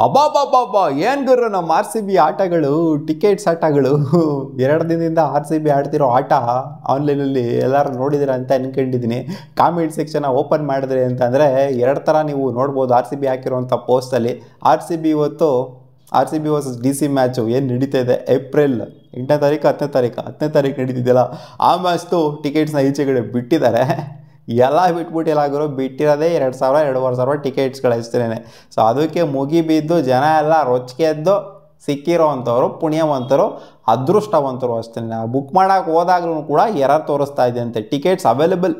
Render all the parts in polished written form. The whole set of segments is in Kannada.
ಅಬ್ಬಬ್ಬಬ್ಬಬ್ಬಾ ಏನು ಗುರು ನಮ್ಮ ಆರ್ ಸಿ ಬಿ ಆಟಗಳು ಟಿಕೆಟ್ಸ್ ಆಟಗಳು 2 ದಿನದಿಂದ ಆರ್ ಸಿ ಬಿ ಆಡ್ತಿರೋ ಆಟ ಆನ್ಲೈನಲ್ಲಿ ಎಲ್ಲರೂ ನೋಡಿದಿರ ಅಂತ ಅನ್ಕೊಂಡಿದ್ದೀನಿ. ಕಾಮೆಂಟ್ ಸೆಕ್ಷನ್ ಓಪನ್ ಮಾಡಿದ್ರಿ ಅಂತಂದರೆ 2 ಥರ ನೀವು ನೋಡ್ಬೋದು. ಆರ್ ಸಿ ಬಿ ಹಾಕಿರುವಂಥ ಪೋಸ್ಟಲ್ಲಿ ಆರ್ ಸಿ ಬಿ ಇವತ್ತು R C B versus D C match ಏನು ನಡೀತಾ ಇದೆ ಏಪ್ರಿಲ್ 8ನೇ ತಾರೀಕು 10ನೇ ತಾರೀಕು ನಡೀತಿದೆಯಲ್ಲ, ಆ ಮ್ಯಾಚ್ದು ಟಿಕೆಟ್ಸ್ನ ಈಚೆಗಡೆ ಬಿಟ್ಟಿದ್ದಾರೆ. ಎಲ್ಲ ಬಿಟ್ಬಿಟ್ಟು ಎಲ್ಲಾಗಿರೋ ಬಿಟ್ಟಿರೋದೇ 2,000-2,500 ಟಿಕೆಟ್ಸ್ಗಳು ಅಷ್ಟೇ. ಸೊ ಅದಕ್ಕೆ ಮುಗಿಬಿದ್ದು ಜನ ಎಲ್ಲ ರೊಚ್ಚಿಗೆ ಎದ್ದು ಸಿಕ್ಕಿರೋ ಅಂಥವ್ರು ಪುಣ್ಯವಂತರು ಅದೃಷ್ಟವಂತರು ಅಷ್ಟೇ. ಬುಕ್ ಮಾಡೋಕೆ ಹೋದಾಗ್ಲೂ ಕೂಡ ಎರರ್ ತೋರಿಸ್ತಾ ಇದೆ ಅಂತೆ. ಟಿಕೆಟ್ಸ್ ಅವೈಲೇಬಲ್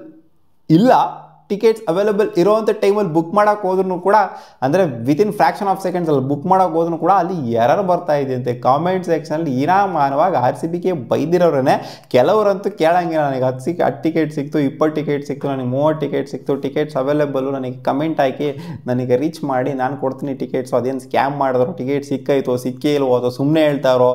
ಇಲ್ಲ, ಟಿಕೆಟ್ಸ್ ಅವೈಲೇಬಲ್ ಇರೋವಂಥ ಟೈಮಲ್ಲಿ ಬುಕ್ ಮಾಡೋಕೆ ಹೋದ್ರೂ ಕೂಡ ಅಂದರೆ ವಿತಿನ್ ಫ್ರ್ಯಾಕ್ಷನ್ ಆಫ್ ಸೆಕೆಂಡ್ಸಲ್ಲಿ ಬುಕ್ ಮಾಡೋಕೆ ಹೋದ್ರೂ ಕೂಡ ಅಲ್ಲಿ ಎರರ್ ಬರ್ತಾ ಇದೆ ಅಂತೆ. ಕಾಮೆಂಟ್ ಸೆಕ್ಷನಲ್ಲಿ ಮಾನವಾಗಿ ಆರ್ ಸಿ ಬಿಗೆ ಬೈದಿರೋರೇ ಕೆಲವರಂತೂ ಕೇಳಂಗಿಲ್ಲ. ನನಗೆ 10 ಟಿಕೆಟ್ ಸಿಕ್ತು, 20 ಟಿಕೆಟ್ ಸಿಕ್ತು, ನನಗೆ 30 ಟಿಕೆಟ್ ಸಿಕ್ತು, ಟಿಕೆಟ್ಸ್ ಅವೈಲೇಬಲ್ಲು, ನನಗೆ ಕಮೆಂಟ್ ಹಾಕಿ ನನಗೆ ರೀಚ್ ಮಾಡಿ ನಾನು ಕೊಡ್ತೀನಿ ಟಿಕೆಟ್ಸು, ಅದೇನು ಸ್ಕ್ಯಾಮ್ ಮಾಡಿದ್ರು, ಟಿಕೆಟ್ ಸಿಕ್ಕಾಯಿತು ಸಿಕ್ಕೇ ಇಲ್ವೋ ಅಥವಾ ಸುಮ್ಮನೆ ಹೇಳ್ತಾರೋ.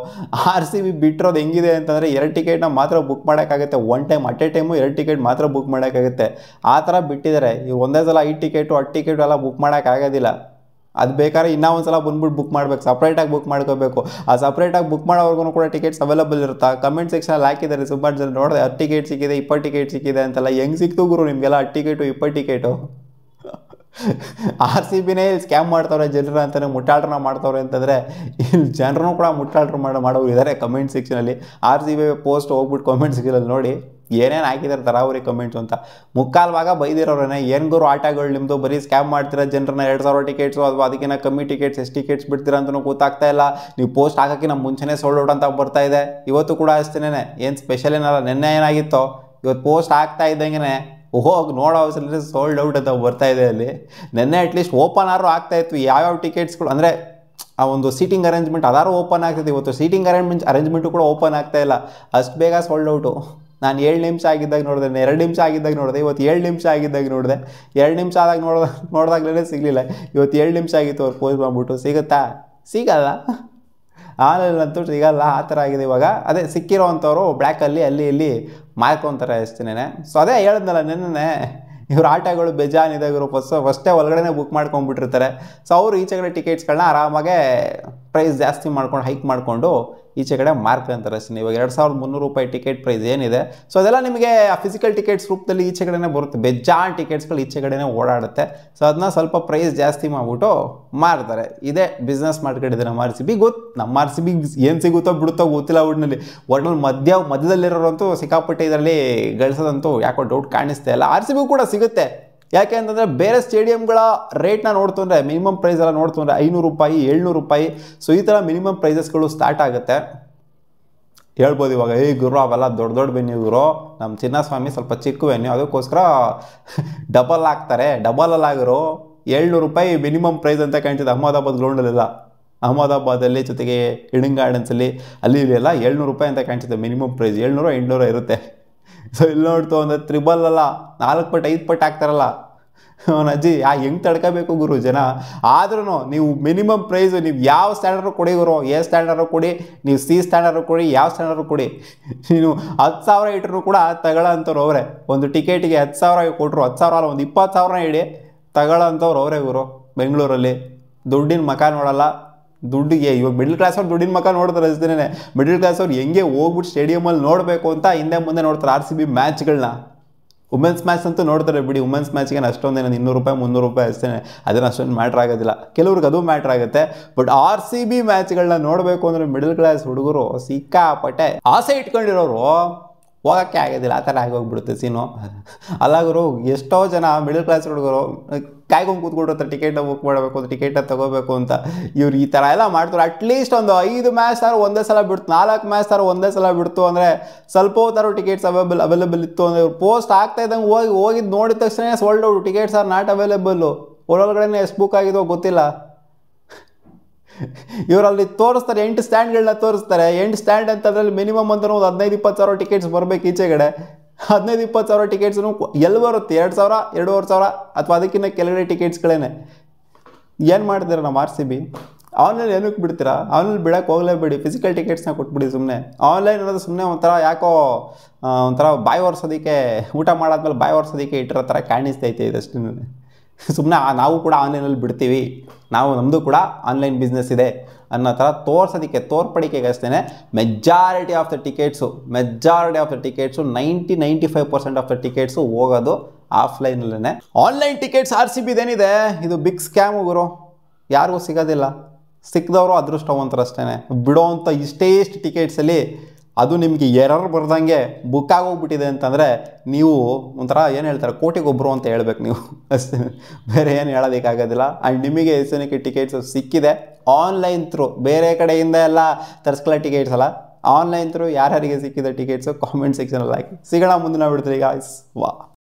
ಆರ್ ಸಿ ಬಿ ಬಿಟ್ಟಿರೋದು ಹೆಂಗಿದೆ ಅಂತಂದರೆ 2 ಟಿಕೆಟ್ನ ಮಾತ್ರ ಬುಕ್ ಮಾಡೋಕ್ಕಾಗುತ್ತೆ. One time at A time 2 ticket ಮಾತ್ರ ಬುಕ್ ಮಾಡೋಕ್ಕಾಗುತ್ತೆ. ಆ ಥರ ಬಿಟ್ಟಿದ್ದಾರೆ. ಇವು ಒಂದೇ ಸಲ 5 ಟಿಕೆಟು 10 ಟಿಕೆಟು ಎಲ್ಲ ಬುಕ್ ಮಾಡೋಕ್ಕಾಗೋದಿಲ್ಲ. ಅದು ಬೇಕಾದ್ರೆ ಇನ್ನೂ ಒಂದು ಸಲ ಬಂದ್ಬಿಟ್ಟು ಬುಕ್ ಮಾಡಬೇಕು, ಸಪ್ರೇಟಾಗಿ ಬುಕ್ ಮಾಡ್ಕೋಬೇಕು. ಆ ಸಪ್ರೇಟಾಗಿ ಬುಕ್ ಮಾಡೋವರೆಗೂ ಕೂಡ ಟಿಕೆಟ್ಸ್ ಅವೈಲೇಬಲ್ ಇರುತ್ತಾ? ಕಮೆಂಟ್ ಸೆಕ್ಷನಲ್ಲಿ ಹಾಕಿದ್ದಾರೆ ಸುಮಾರು ಜನ, ನೋಡಿದೆ 10 ಟಿಕೆಟ್ ಸಿಕ್ಕಿದೆ 20 ಟಿಕೆಟ್ ಸಿಕ್ಕಿದೆ ಅಂತೆಲ್ಲ. ಹೆಂಗೆ ಸಿಕ್ತು ಗುರು ನಿಮಗೆಲ್ಲ 10 ಟಿಕೆಟು 20 ಟಿಕೆಟು? ಆರ್ ಸಿ ಬಿನೇ ಇಲ್ಲಿ ಸ್ಕ್ಯಾಮ್ ಮಾಡ್ತವ್ರೆ ಜನರು ಅಂತಲೇ ಮುಟ್ಟಾಳ್ರನ್ನ ಮಾಡ್ತವ್ರೆ ಅಂತಂದರೆ ಇಲ್ಲಿ ಜನರೂ ಕೂಡ ಮುಟ್ಟಾಳ್ರು ಮಾಡೋರು ಇದ್ದಾರೆ ಕಮೆಂಟ್ ಸೆಕ್ಷನಲ್ಲಿ. ಆರ್ ಸಿ ಬಿ ಪೋಸ್ಟ್ ಹೋಗ್ಬಿಟ್ಟು ಕಾಮೆಂಟ್ ಸೆಕ್ಷನಲ್ಲಿ ನೋಡಿ ಏನೇನು ಹಾಕಿದ್ದಾರೆ ತರಾವರಿ ಕಮೆಂಟ್ಸು ಅಂತ. ಮುಕ್ಕಾಲು ಭಾಗ ಬೈದಿರೋರೇ, ಏನು ಗುರು ಆಟಗಳು ನಿಮ್ಮದು, ಬರೀ ಸ್ಕ್ಯಾಮ್ ಮಾಡ್ತೀರಾ ಜನರನ್ನ, 2,000 ಟಿಕೆಟ್ಸು ಅಥವಾ ಅದಕ್ಕಿಂತ ಕಮ್ಮಿ ಟಿಕೆಟ್ಸ್ ಎಷ್ಟು ಟಿಕೆಟ್ಸ್ ಬಿಡ್ತೀರಾ ಅಂತಲೂ ಗೊತ್ತಾಗ್ತಾ ಇಲ್ಲ. ನೀವು ಪೋಸ್ಟ್ ಹಾಕೋಕ್ಕಿಂತ ಮುಂಚೆನೇ ಸೋಲ್ಡ್ ಔಟ್ ಅಂತ ಬರ್ತಾ ಇದೆ. ಇವತ್ತು ಕೂಡ ಅಷ್ಟೇನೆ, ಏನು ಸ್ಪೆಷಲ್ ಏನಲ್ಲ. ನಿನ್ನೆ ಏನಾಗಿತ್ತು, ಇವತ್ತು ಪೋಸ್ಟ್ ಹಾಕ್ತಾ ಇದ್ದಂಗೆ ಹೋಗಿ ನೋಡೋ ಅವಸರ ಸೋಲ್ಡ್ ಔಟ್ ಅಂತ ಬರ್ತಾ ಇದೆ ಅಲ್ಲಿ. ನಿನ್ನೆ ಅಟ್ಲೀಸ್ಟ್ ಓಪನ್ ಆದ್ರೂ ಆಗ್ತಾಯಿತ್ತು ಯಾವ್ಯಾವ ಟಿಕೆಟ್ಸ್ಗಳು, ಅಂದರೆ ಆ ಒಂದು ಸೀಟಿಂಗ್ ಅರೇಂಜ್ಮೆಂಟ್ ಅದಾರು ಓಪನ್ ಆಗ್ತದೆ. ಇವತ್ತು ಸೀಟಿಂಗ್ ಅರೇಂಜ್ಮೆಂಟು ಕೂಡ ಓಪನ್ ಆಗ್ತಾ ಇಲ್ಲ, ಅಷ್ಟು ಬೇಗ ಸೋಲ್ಡ್ ಔಟು. ನಾನು 7 ನಿಮಿಷ ಆಗಿದ್ದಾಗ ನೋಡಿದೆ, 2 ನಿಮಿಷ ಆಗಿದ್ದಾಗ ನೋಡಿದೆ, ಇವತ್ತು 7 ನಿಮಿಷ ಆಗಿದ್ದಾಗ ನೋಡಿದೆ. 2 ನಿಮಿಷ ಆದಾಗ ನೋಡಿದಾಗಲೇ ಸಿಗಲಿಲ್ಲ. ಇವತ್ತು 7 ನಿಮಿಷ ಆಗಿತ್ತು ಅವ್ರು ಪೋಸ್ಟ್ ಮಾಡಿಬಿಟ್ಟು. ಸಿಗುತ್ತಾ? ಸಿಗಲ್ಲ, ಆನ್ಲೈನಂತೂ ಸಿಗಲ್ಲ. ಆ ಥರ ಆಗಿದೆ ಇವಾಗ. ಅದೇ ಸಿಕ್ಕಿರೋ ಅಂಥವ್ರು ಬ್ಲ್ಯಾಕಲ್ಲಿ ಅಲ್ಲಿ ಇಲ್ಲಿ ಮಾರ್ಕೊತಾರೆ ಅಷ್ಟೇನೆ. ಸೊ ಅದೇ ಹೇಳಿದ್ನಲ್ಲ ನೆನ್ನೆ, ಇವ್ರ ಆಟಗಳು ಬೇಜಾನಿದೆ ಇವರು ಫಸ್ಟೇ ಒಳಗಡೆ ಬುಕ್ ಮಾಡ್ಕೊಂಡ್ಬಿಟ್ಟಿರ್ತಾರೆ. ಸೊ ಅವರು ಈಚೆಗಡೆ ಟಿಕೆಟ್ಸ್ಗಳನ್ನ ಆರಾಮಾಗೆ ಪ್ರೈಸ್ ಜಾಸ್ತಿ ಮಾಡ್ಕೊಂಡು ಹೈಕ್ ಮಾಡಿಕೊಂಡು ಈಚೆ ಕಡೆ ಮಾರ್ಕ್ ಅಂತಾರೆ ಅಷ್ಟೇ. ಇವಾಗ 2,300 ರೂಪಾಯಿ ಟಿಕೆಟ್ ಪ್ರೈಸ್ ಏನಿದೆ, ಸೊ ಅದೆಲ್ಲ ನಿಮಗೆ ಆ ಫಿಸಿಕಲ್ ಟಿಕೆಟ್ಸ್ ರೂಪದಲ್ಲಿ ಈಚೆ ಕಡೆನೇ ಬರುತ್ತೆ. ಬೆಜ್ಜಾನ್ ಟಿಕೆಟ್ಸ್ಗಳು ಈಚೆ ಕಡೆನೇ ಓಡಾಡುತ್ತೆ. ಸೊ ಅದನ್ನ ಸ್ವಲ್ಪ ಪ್ರೈಸ್ ಜಾಸ್ತಿ ಮಾಡಿಬಿಟ್ಟು ಮಾರ್ತಾರೆ. ಇದೇ ಬಿಸ್ನೆಸ್ ಮಾಡ್ಕೊಂಡಿದೆ ನಮ್ಮ ಆರ್ ಸಿ ಬಿ. ನಮ್ಮ ಆರ್ ಸಿ ಬಿ ಏನು ಸಿಗುತ್ತೋ ಬಿಡುತ್ತೋ ಗೊತ್ತಿಲ್ಲ. ಒಟ್ನಲ್ಲಿ ಮಧ್ಯದಲ್ಲಿರೋರಂತೂ ಸಿಕ್ಕಾಪಟ್ಟೆ ಇದರಲ್ಲಿ ಗಳಿಸೋದಂತೂ ಯಾಕೋ ಡೌಟ್ ಕಾಣಿಸ್ತಾ ಇಲ್ಲ. ಆರ್ ಸಿ ಬಿ ಕೂಡ ಸಿಗುತ್ತೆ. ಯಾಕೆ ಅಂತಂದರೆ ಬೇರೆ ಸ್ಟೇಡಿಯಂಗಳ ರೇಟ್ನ ನೋಡ್ತಂದರೆ ಮಿನಿಮಮ್ ಪ್ರೈಸ್ ಎಲ್ಲ ನೋಡ್ತಂದರೆ 500 ರೂಪಾಯಿ 700 ರೂಪಾಯಿ. ಸೊ ಈ ಥರ ಮಿನಿಮಮ್ ಪ್ರೈಸಸ್ಗಳು ಸ್ಟಾರ್ಟ್ ಆಗುತ್ತೆ. ಹೇಳ್ಬೋದು ಇವಾಗ, ಗುರು ಅವೆಲ್ಲ ದೊಡ್ಡ ವೆನ್ಯೂ ಗುರು, ನಮ್ಮ ಚಿನ್ನಸ್ವಾಮಿ ಸ್ವಲ್ಪ ಚಿಕ್ಕ ವೆನ್ಯೂ, ಅದಕ್ಕೋಸ್ಕರ ಡಬಲ್ ಹಾಕ್ತಾರೆ. ಡಬಲಲ್ಲಾಗಿರೋ 700 ರೂಪಾಯಿ ಮಿನಿಮಮ್ ಪ್ರೈಸ್ ಅಂತ ಕಾಣ್ತಿದೆ ಅಹಮದಾಬಾದ್ ಗ್ರೌಂಡಲ್ಲೆಲ್ಲ. ಅಹಮದಾಬಾದಲ್ಲಿ ಜೊತೆಗೆ ಈಡನ್ ಗಾರ್ಡನ್ಸಲ್ಲಿ ಅಲ್ಲಿ ಎಲ್ಲ 700 ರೂಪಾಯಿ ಅಂತ ಕಾಣ್ತಿದೆ ಮಿನಿಮಮ್ ಪ್ರೈಸ್. 700-800 ಇರುತ್ತೆ. ಸೊ ಇಲ್ಲಿ ನೋಡ್ತು ಅಂದರೆ ತ್ರಿಬಲ್ ಅಲ್ಲ, 4 ಪಟ್ಟು 5 ಪಟ್ಟು ಹಾಕ್ತಾರಲ್ಲ ಅವನ ಅಜ್ಜಿ. ಹೆಂಗೆ ತಡ್ಕೋಬೇಕು ಗುರು ಜನ. ಆದ್ರೂ ನೀವು ಮಿನಿಮಮ್ ಪ್ರೈಸು ನೀವು ಯಾವ ಸ್ಟ್ಯಾಂಡರ್ಡು ಕೊಡಿ ಗುರು, ಎ ಸ್ಟ್ಯಾಂಡರ್ಡು ಕೊಡಿ, ನೀವು ಸಿ ಸ್ಟ್ಯಾಂಡರ್ಡು ಕೊಡಿ, ಯಾವ ಸ್ಟ್ಯಾಂಡರ್ಡು ಕೊಡಿ, ನೀವು 10,000 ಇಟ್ಟರು ಕೂಡ ತಗೊಳ್ಳೋ ಅಂಥವ್ರು ಅವರೇ. ಒಂದು ಟಿಕೆಟಿಗೆ 10,000 ಕೊಟ್ಟರು, 10,000 ಅಲ್ಲ, ಒಂದು 20,000 ಇಡಿ ತಗೊಳ್ಳೋ ಅಂಥವ್ರು ಅವರೇ ಗುರು. ಬೆಂಗಳೂರಲ್ಲಿ ದುಡ್ಡಿನ ಮಕ ನೋಡಲ್ಲ. ದುಡ್ಡಿಗೆ ಇವಾಗ ಮಿಡಲ್ ಕ್ಲಾಸ್ ಅವ್ರು ದುಡ್ಡಿನ ಮಕ್ಕ ನೋಡ್ತಾರೆ ಅಷ್ಟೇನೆ. ಮಿಡಲ್ ಕ್ಲಾಸ್ ಅವ್ರು ಹೆಂಗೆ ಹೋಗ್ಬಿಟ್ಟು ಸ್ಟೇಡಿಯಮಲ್ಲಿ ನೋಡಬೇಕು ಅಂತ ಹಿಂದೆ ಮುಂದೆ ನೋಡ್ತಾರೆ ಆರ್ ಸಿ ಬಿ ಮ್ಯಾಚ್ಗಳನ್ನ. ವುಮೆನ್ಸ್ ಮ್ಯಾಚ್ ಅಂತೂ ನೋಡ್ತಾರೆ ಬಿಡಿ. ವುಮೆನ್ಸ್ ಮ್ಯಾಚ್ಗೆ ಅಷ್ಟೊಂದೇನು 200 ರೂಪಾಯಿ 300 ರೂಪಾಯಿ ಅಷ್ಟೇ, ಅದನ್ನು ಅಷ್ಟೊಂದು ಮ್ಯಾಟ್ರ್ ಆಗೋದಿಲ್ಲ. ಕೆಲವ್ರಿಗೆ ಅದು ಮ್ಯಾಟ್ರ್ ಆಗುತ್ತೆ. ಬಟ್ ಆರ್ ಸಿ ಬಿ ಮ್ಯಾಚ್ಗಳನ್ನ ನೋಡಬೇಕು ಅಂದರೆ ಮಿಡಲ್ ಕ್ಲಾಸ್ ಹುಡುಗರು ಸಿಕ್ಕಾಪಟ್ಟೆ ಆಸೆ ಇಟ್ಕೊಂಡಿರೋರು ಹೋಗೋಕ್ಕೆ ಆಗೋದಿಲ್ಲ. ಆ ಥರ ಆಗೋಗ್ಬಿಡುತ್ತೆ ಸೀನು. ಅಲ್ಲಾಗರು ಎಷ್ಟೋ ಜನ ಮಿಡಲ್ ಕ್ಲಾಸ್ ಹುಡುಗರು ಕಾಯ್ಕೊಂಡು ಕೂತ್ಕೊಂಡಿರ್ತಾರೆ ಟಿಕೆಟ್ನ ಬುಕ್ ಮಾಡಬೇಕು ಅಂತ, ಟಿಕೆಟ್ನ ತೊಗೋಬೇಕು ಅಂತ. ಇವ್ರು ಈ ಥರ ಎಲ್ಲ ಮಾಡ್ತಾರೆ. ಅಟ್ಲೀಸ್ಟ್ ಒಂದು 5 ಮ್ಯಾಚ್ ತಾರು ಒಂದೇ ಸಲ ಬಿಡ್ತು, 4 ಮ್ಯಾಚ್ ತಾರು ಒಂದೇ ಸಲ ಬಿಡ್ತು ಅಂದರೆ ಸ್ವಲ್ಪ ಹೊತ್ತಾರು ಟಿಕೆಟ್ಸ್ ಅವೈಲೇಬಲ್ ಇತ್ತು ಅಂದರೆ ಇವ್ರು ಪೋಸ್ಟ್ ಆಗ್ತಾ ಇದ್ದಂಗೆ ಹೋಗಿದ್ದು ನೋಡಿದ ತಕ್ಷಣ sold out, tickets are not available. ಒಳಗಡೆ ಎಷ್ಟು ಬುಕ್ ಆಗಿದೋ ಗೊತ್ತಿಲ್ಲ. ಇವರಲ್ಲಿ ತೋರಿಸ್ತಾರೆ 8 ಸ್ಟ್ಯಾಂಡ್ಗಳನ್ನ ತೋರಿಸ್ತಾರೆ. 8 ಸ್ಟ್ಯಾಂಡ್ ಅಂತಂದ್ರಲ್ಲಿ ಮಿನಿಮಮ್ ಅಂತ ಒಂದು 15-20 ಸಾವಿರ ಟಿಕೆಟ್ಸ್ ಬರಬೇಕು ಈಚೆಗಡೆ. 15-20 ಸಾವಿರ ಟಿಕೆಟ್ಸ್ನು ಎಲ್ಲಿ ಬರುತ್ತೆ? 2,000 2,500 ಅಥವಾ ಅದಕ್ಕಿಂತ ಕೆಳಗಡೆ ಟಿಕೆಟ್ಸ್ಗಳೇನೆ. ಏನು ಮಾಡ್ತೀರಾ ನಮ್ಮ ಆರ್ ಸಿ ಬಿ? ಆನ್ಲೈನ್ ಏನಕ್ಕೆ ಬಿಡ್ತೀರಾ? ಆನ್ಲೈನ್ ಬಿಡೋಕ್ಕೆ ಹೋಗಲೇಬೇಡಿ, ಫಿಸಿಕಲ್ ಟಿಕೆಟ್ಸ್ನ ಕೊಟ್ಬಿಡಿ ಸುಮ್ಮನೆ. ಆನ್ಲೈನ್ ಅನ್ನೋದು ಸುಮ್ಮನೆ ಒಂಥರ ಯಾಕೋ ಒಂಥರ ಬಾಯಿ ಒರೆಸೋದಕ್ಕೆ, ಊಟ ಮಾಡಾದ್ಮೇಲೆ ಬಾಯಿ ಒರೆಸೋದಕ್ಕೆ ಇಟ್ಟಿರೋ ಥರ ಕಾಣಿಸ್ತೈತೆ ಇದಷ್ಟೇ. ಸುಮ್ಮನೆ ನಾವು ಕೂಡ ಆನ್ಲೈನಲ್ಲಿ ಬಿಡ್ತೀವಿ, ನಮ್ಮದು ಕೂಡ ಆನ್ಲೈನ್ ಬಿಸ್ನೆಸ್ ಇದೆ ಅನ್ನೋ ಥರ ತೋರ್ಸೋದಕ್ಕೆ, ತೋರ್ಪಡಿಕೆಗೆ ಅಷ್ಟೇ majority of the tickets 95% of the tickets ಹೋಗೋದು ಆಫ್ಲೈನಲ್ಲೇ. ಆನ್ಲೈನ್ ಟಿಕೆಟ್ಸ್ RCB ಇದೇನಿದೆ ಇದು ಬಿಗ್ ಸ್ಕ್ಯಾಮು ಗುರು, ಯಾರಿಗೂ ಸಿಗೋದಿಲ್ಲ. ಸಿಕ್ಕಿದವರು ಅದೃಷ್ಟವಂತರಷ್ಟೇ. ಬಿಡೋವಂಥ ಇಷ್ಟು ಟಿಕೆಟ್ಸಲ್ಲಿ ಅದು ನಿಮಗೆ ಎರರ್ ಬರ್ದಂಗೆ ಬುಕ್ ಆಗೋಗ್ಬಿಟ್ಟಿದೆ ಅಂತಂದರೆ ನೀವು ಒಂಥರ ಏನು ಹೇಳ್ತಾರೆ, ಕೋಟಿಗೊಬ್ಬರು ಅಂತ ಹೇಳ್ಬೇಕು ನೀವು ಅಷ್ಟೇ, ಬೇರೆ ಏನು ಹೇಳೋದಕ್ಕಾಗೋದಿಲ್ಲ. ಆ್ಯಂಡ್ ನಿಮಗೆ ಎಷ್ಟಕ್ಕೆ ಟಿಕೆಟ್ಸು ಸಿಕ್ಕಿದೆ ಆನ್ಲೈನ್ ಥ್ರೂ, ಬೇರೆ ಕಡೆಯಿಂದ ಎಲ್ಲ ತರಿಸ್ಕೊಳ್ಳೋ ಟಿಕೆಟ್ಸ್ ಅಲ್ಲ, ಆನ್ಲೈನ್ ಥ್ರೂ ಯಾರ್ಯಾರಿಗೆ ಸಿಕ್ಕಿದೆ ಟಿಕೆಟ್ಸು ಕಾಮೆಂಟ್ ಸೆಕ್ಷನಲ್ಲಿ ಹಾಕಿ. ಸಿಗೋಣ ಮುಂದಿನ ವಿಡಿಯೋದಲ್ಲಿ ಗಾಯ್ಸ್. ವಾ.